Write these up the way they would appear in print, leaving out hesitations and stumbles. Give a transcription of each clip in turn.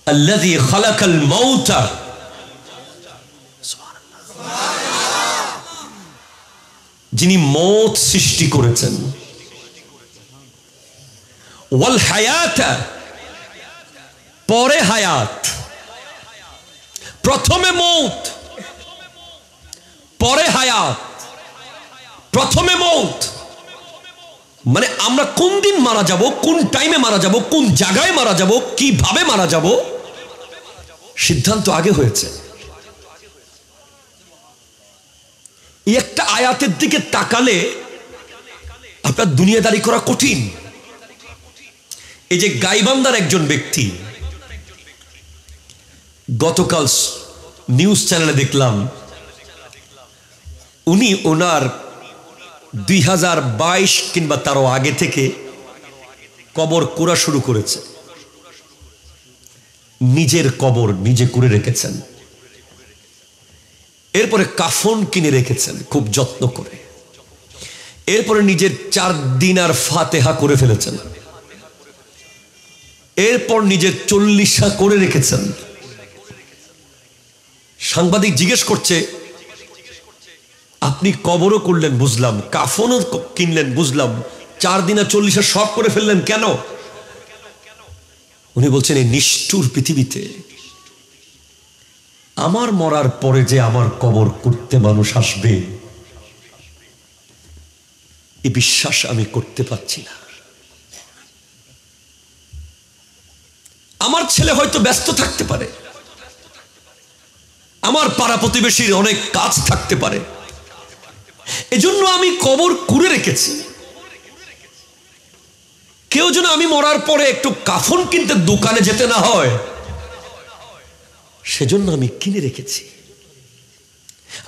আল্লাযী খালাকাল মাউতা, যিনি মৌত সৃষ্টি করেছেন, ওয়াল হায়াতা, পরে হায়াত। প্রথমে মৌত, পরে হায়াত। প্রথমে মৌত মানে আমরা কোন দিন মারা যাব, কোন টাইমে মারা যাব, কোন জায়গায় মারা যাব, কিভাবে মারা যাব, সিদ্ধান্ত আগে হয়েছে। এই একটা আয়াতের দিকে তাকালে আপনার দুনিয়াদারি করা কঠিন। এই যে গাইবান্ধার একজন ব্যক্তি, গতকাল নিউজ চ্যানেলে দেখলাম, উনি ওনার 2022 কিংবা তারও আগে থেকে কবর কুড়া শুরু করেছে। নিজের কবর নিজে করে রেখেছেন, এরপরে কাফন কিনে রেখেছেন খুব যত্ন করে, এরপরে নিজের 4 দিনার ফাতেহা করে ফেলেছেন, এরপর নিজের 40 করে রেখেছেন। সাংবাদিক জিজ্ঞেস করছে, আপনি কবরও করলেন বুঝলাম, কাফনও কিনলেন বুঝলাম, 4 দিনা 40 সব করে ফেললেন কেন? উনি বলছেন, এই নিষ্ঠুর পৃথিবীতে আমার মরার পরে যে আমার কবর করতে মানুষ আসবে, এই বিশ্বাস আমি করতে পারছি না। আমার ছেলে হয়তো ব্যস্ত থাকতে পারে, আমার পাড়া প্রতিবেশীর অনেক কাজ থাকতে পারে, এজন্য আমি কবর কুড়ে রেখেছি। কেউ যেন আমি মরার পরে একটু কাফন কিনতে দোকানে যেতে না হয়, সেজন্য আমি কিনে রেখেছি।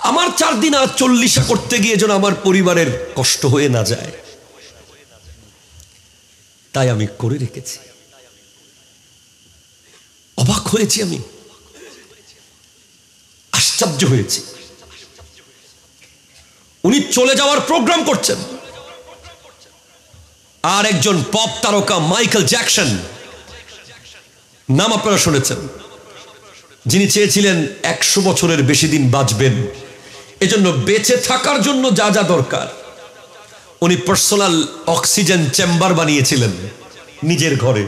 আমার 4 দিন আর 40 করতে গিয়ে যেন আমার পরিবারের কষ্ট হয়ে না যায়, তাই আমি করে রেখেছি। অবাক হয়েছি, আমি আশ্চর্য হয়েছি। উনি চলে যাওয়ার প্রোগ্রাম করছেন। আর একজন পপ তারকা মাইকেল জ্যাকসন, নাম আপনারা শুনেছেন, যিনি চেয়েছিলেন 100 বছরের বেশি দিন বাঁচবেন, এজন্য বেঁচে থাকার জন্য যা যা দরকার উনি পার্সোনাল অক্সিজেন চেম্বার বানিয়েছিলেন নিজের ঘরে।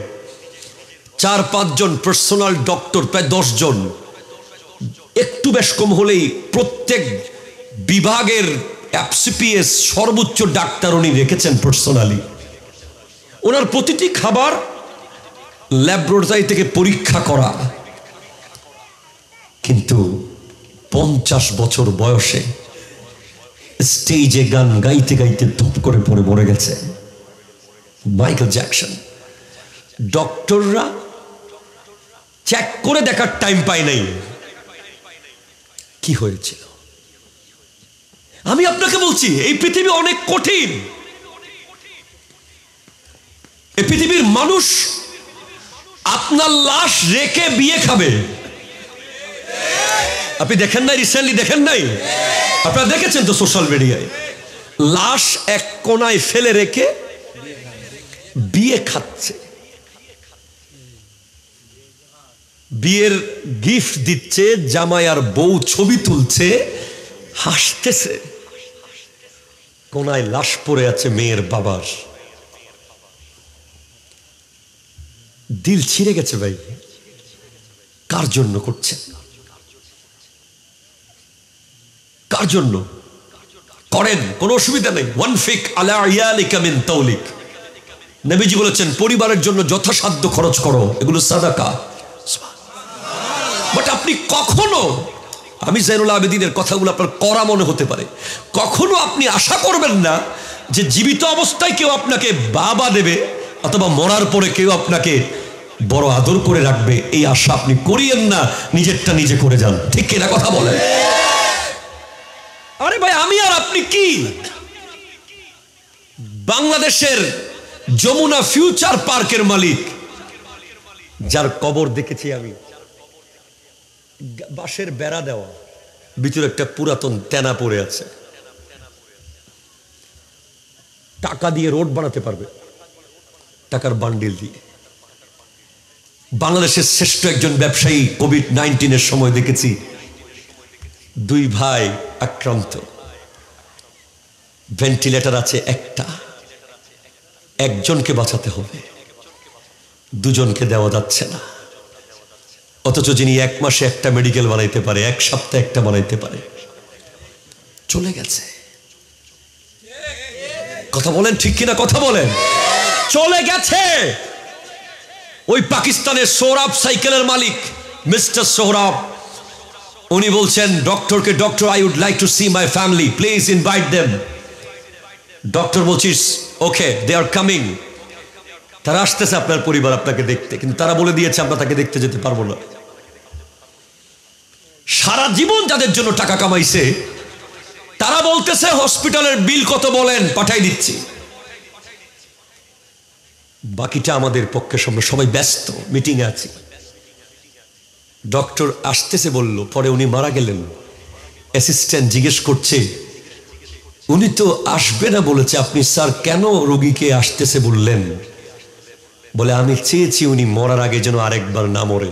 4-5 জন পার্সোনাল ডক্টর, প্রায় 10 জন, একটু বেশ কম হলেই প্রত্যেক বিভাগের FCPS সর্বোচ্চ ডাক্তার উনি রেখেছেন পার্সোনালি। ওনার প্রতিটি খাবার ল্যাবরেটরি থেকে পরীক্ষা করা। কিন্তু 50 বছর বয়সে স্টেজে গান গাইতে গাইতে ধূপ করে পড়ে মরে গেছে মাইকেল জ্যাকসন। ডক্টররা চেক করে দেখার টাইম পায় নাই কি হয়েছিল। আমি আপনাকে বলছি, এই পৃথিবী অনেক কঠিন। এই পৃথিবীর মানুষ আপনার লাশ রেখে বিয়ে খাবে। আপনি দেখেন নাই, রিসেন্টলি দেখেন নাই? আপনারা দেখেছেন তো সোশ্যাল মিডিয়ায়, লাশ এক কোনায় ফেলে রেখে বিয়ে খাচ্ছে, বিয়ের গিফট দিচ্ছে, জামাই আর বউ ছবি তুলছে, হাসতেছে। কোনায় লাশ পড়ে আছে মেয়ের বাবার। দিল ছিঁড়ে গেছে ভাই। কার জন্য করছে? কার জন্য করেন? কোনো অসুবিধা নেই। ওয়ানফিক আলা ইয়ালিকা মিন তাওলিক, নবীজি বলেছেন পরিবারের জন্য যথাসাধ্য খরচ করো, এগুলো সাদাকা। বাট আপনি কখনো, আমি জাইনুল আবেদিনের কথাগুলো আপনার করা মনে হতে পারে, কখনো আপনি আশা করবেন না যে জীবিত অবস্থায় কেউ আপনাকে বাবা দেবে অথবা মরার পরে কেউ আপনাকে বড় আদর করে রাখবে। এই আশা আপনি করিয়েন না, নিজেরটা নিজে করে যান। ঠিক কিনা কথা বলেন? আরে ভাই, আমি আর আপনি কি বাংলাদেশের যমুনা ফিউচার পার্কের মালিক, যার কবর দেখেছি আমি, বাঁশের বেড়া দেওয়া, ভিতরে একটা পুরাতন তেনা পড়ে আছে। টাকা দিয়ে রোড বানাতে পারবে, টাকার বান্ডিল দিয়ে। বাংলাদেশের শ্রেষ্ঠ একজন ব্যবসায়ী কোভিড-19 সময় দেখেছি, দুই ভাই আক্রান্ত, ভেন্টিলেটর আছে একটা, একজনকে বাঁচাতে হবে, দুজনকে দেওয়া যাচ্ছে না। অথচ যিনি এক মাসে একটা মেডিকেল বানাইতে পারে, এক সপ্তাহে একটা বানাইতে পারে, চলে গেছে। কথা বলেন ঠিক কিনা? কথা বলেন। চলে গেছে। ওই পাকিস্তানের সোহরাব সাইকেলের মালিক মিস্টার সোহরাব, উনি বলছেন ডক্টরকে, doctor I would like to see my family, please invite them. Doctor বলছিস ওকে, দে আর কামিং। তারা আসতেছে আপনার পরিবার আপনাকে দেখতে, কিন্তু তারা বলে দিয়েছে আমরা তাকে দেখতে যেতে পারবো না। সারা জীবন যাদের জন্য টাকা কামাইছে তারা বলতেছে হসপিটালের বিল কত বলেন, পাঠাই দিচ্ছি। বাকিটা আমাদের পক্ষে সম্ভব, সবাই ব্যস্ত, মিটিং এ আছি। ডক্টর আসতেছে বলল, পরে উনি মারা গেলেন। অ্যাসিস্ট্যান্ট জিজ্ঞেস করছে, উনি তো আসবে না বলেছে, আপনি স্যার কেন রোগীকে আসতেছে বললেন? বলে আমি চেয়েছি উনি মরার আগে যেন আরেকবার না মরে।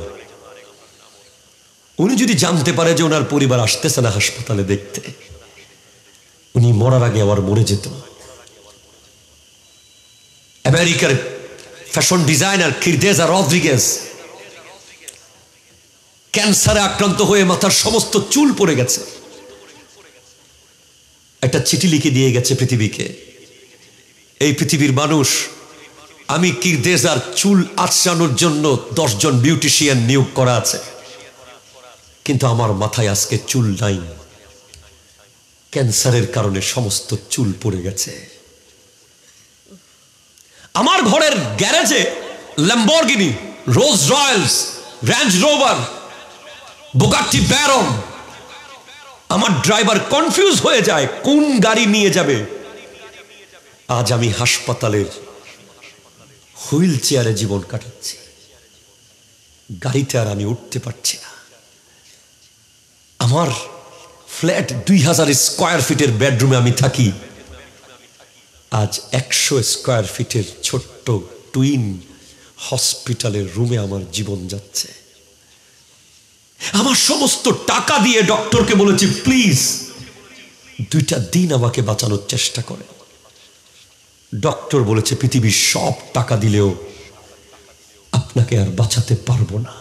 উনি যদি জানতে পারে যে ওনার পরিবার আসতেছে না হাসপাতালে দেখতে, উনি মরার আগে আবার মরে যেত। আমেরিকার ফ্যাশন ডিজাইনার কিরদেজা রদ্রিগেজ ক্যান্সারে আক্রান্ত হয়ে মাথার সমস্ত চুল পড়ে গেছে। একটা চিঠি লিখে দিয়ে গেছে পৃথিবীকে, এই পৃথিবীর মানুষ, আমি কিরদেজার চুল আঁচড়ানোর জন্য 10 জন বিউটিশিয়ান নিয়োগ করা আছে, কিন্তু আমার মাথায় আজকে চুল নাই। ক্যান্সারের কারণে সমস্ত চুল পড়ে গেছে। আমার ঘরের গ্যারেজে Lamborghini, Rolls Royce, Range Rover, Bugatti Veyron. আমার ড্রাইভার কনফিউজ হয়ে যায় কোন গাড়ি নিয়ে যাবে। আজ আমি হাসপাতালের হুইল চেয়ারে জীবন কাটাচ্ছি, গাড়িতে আর আমি উঠতে পারছি না। আমার ফ্ল্যাট 2000 স্কোয়ার ফিটের বেডরুমে আমি থাকি, আজ 100 স্কোয়ার ফিটের ছোট্ট টুইন হসপিটালের রুমে আমার জীবন যাচ্ছে। আমার সমস্ত টাকা দিয়ে ডক্টরকে বলেছি প্লিজ 2টা দিন আমাকে বাঁচানোর চেষ্টা করে। ডক্টর বলেছে পৃথিবীর সব টাকা দিলেও আপনাকে আর বাঁচাতে পারবো না,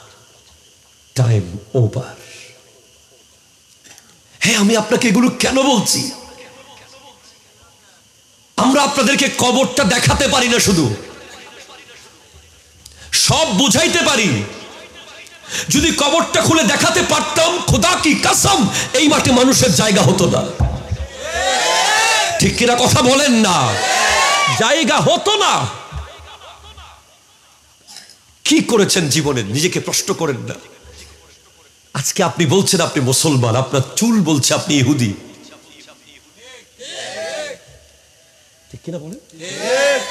টাইম ওভার। হ্যাঁ, আমি আপনাকে এগুলো কেন বলছি? আমরা আপনাদেরকে কবরটা দেখাতে পারি না, শুধু সব বুঝাইতে পারি। যদি কবরটা খুলে দেখাতে পারতাম, খোদা কি কসম, এই মাঠে মানুষের জায়গা হতো না। ঠিক কিনা কথা বলেন না? জায়গা হতো না। কি করেছেন জীবনে, নিজেকে প্রশ্ন করেন না। আজকে আপনি বলছেন আপনি মুসলমান, আপনার চুল বলছে আপনি ইহুদি। ঠিক কিনা বলেন?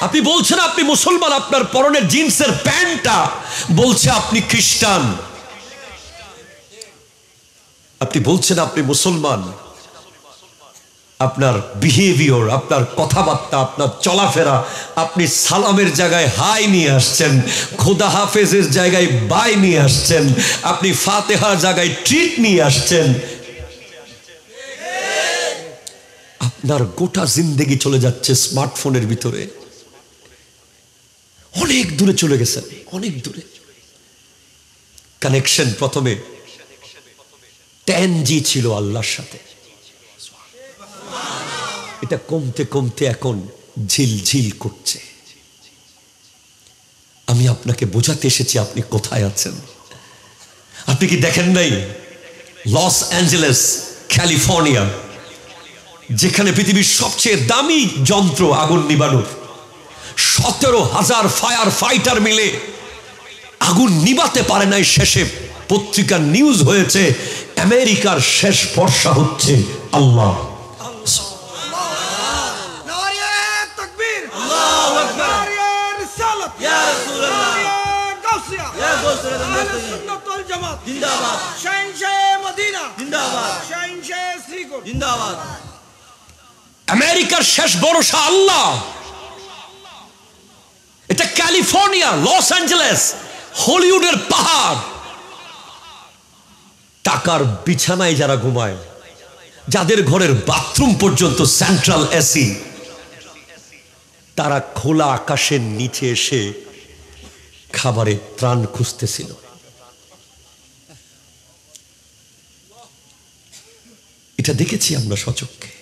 আপনি বলছেন আপনি মুসলমান, আপনার পরনের জিন্সের প্যান্টটা বলছে আপনি খ্রিস্টান। আপনি বলছেন আপনি মুসলমান, আপনার বিহেভিয়ার, আপনার কথাবার্তা, আপনার চলাফেরা, আপনি সালামের জায়গায় হাই নিয়ে আসছেন, খোদা হাফেজের জায়গায় বাই নিয়ে আসছেন, আপনি ফাতেহার জায়গায় ট্রিট নিয়ে আসছেন। আপনার গোটা জিন্দেগি চলে যাচ্ছে স্মার্টফোনের ভিতরে। অনেক দূরে চলে গেছেন, অনেক দূরে। কানেকশন প্রথমে 10G ছিল আল্লাহর সাথে, এটা কমতে কমতে এখন ঝিলঝিল করছে। আমি আপনাকে বোঝাতে এসেছি আপনি কোথায় আছেন। আপনি কি দেখেন নাই লস অ্যাঞ্জেলেস, ক্যালিফোর্নিয়া, যেখানে পৃথিবীর সবচেয়ে দামি যন্ত্র আগুন নিবানোর, 17,000 ফায়ার ফাইটার মিলে আগুন নিবাতে পারে নাই। শেষে পত্রিকার নিউজ হয়েছে আমেরিকার শেষ ভরসা হচ্ছে আল্লাহ। আমেরিকার শেষ ভরসা আল্লাহ। এটা ক্যালিফোর্নিয়া, লস অ্যাঞ্জেলেস, হলিউডের পাহাড়, টাকার বিছানায় যারা ঘুমায়, যাদের ঘরের বাথরুম পর্যন্ত সেন্ট্রাল এসি, তারা খোলা আকাশের নিচে এসে খাবারে ত্রাণ খুঁজতেছিল। এটা দেখেছি আমরা সচক্ষে।